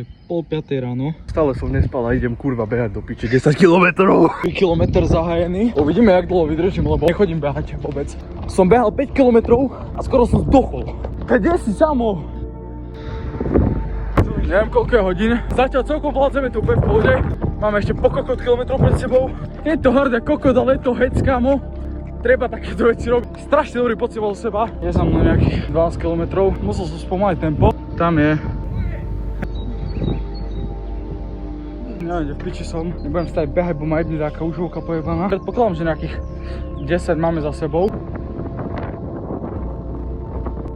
je 4:30 ráno. Stále som nespal a idem kurva behať do piče 10 kilometrov. 3 km zahájený. Uvidíme, jak dlho vydržím, lebo nechodím behať vôbec. Som behal 5 km a skoro som zdochol. Kde si, samo? Neviem, koľko je hodín. Zatiaľ celkom vládzeme tu úplne v pohode. Máme ešte pokokot kilometrov pred sebou. Je to hard jak kokot, ale je to hec, kámo. Treba takéto veci robiť. Strašne dobrý pocit bol seba. Je za mnou nejakých 12 km. Musel som spomaliť tempo. Tam je. Neviem, kde v piči som. Nebudem stať behať, bo ma jedni taká užovka pojebaná. Predpokladám, že nejakých 10 máme za sebou.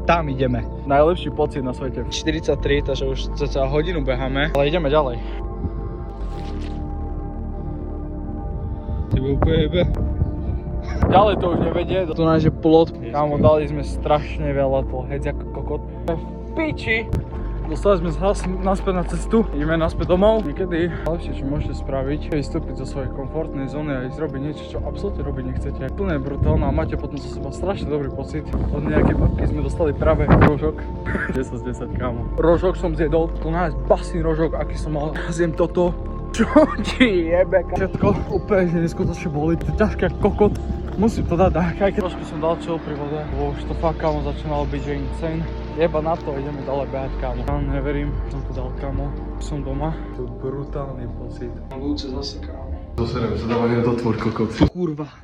Tam ideme. Najlepší pocit na svete. 43, takže už cca hodinu beháme. Ale ideme ďalej. Tebe úplne jebe. Ďalej to už nevedie, tu náš je plot. Kámo, dali sme strašne veľa toho, hec ako kokot. V piči! Dostali sme sa naspäť na cestu, ideme naspäť domov. Niekedy najlepšie, čo môžete spraviť, je vystúpiť zo svojej komfortnej zóny a ísť robiť niečo, čo absolútne robiť nechcete. Plne brutálne a máte potom zo seba strašne dobrý pocit. Od nejakej babky sme dostali práve rožok. 10 z 10, kámo. Rožok som zjedol, to nájsť basný rožok, aký som mal. Zjem toto. Čo ti jebe? Všetko úplne neskutočne boli, to ťažké ako kokot. Musím to dať aj keď trošku som dal chill pri vode, lebo už to fakt, kámo, začínalo byť že insane. Jeba na to, ideme ďalej behať, kámo. Ja neverím, som to dal, kámo. Som doma. To je brutálny pocit. Na budúce zase, kámo. Doserem sa, dávam do tvor kokot. Kurva.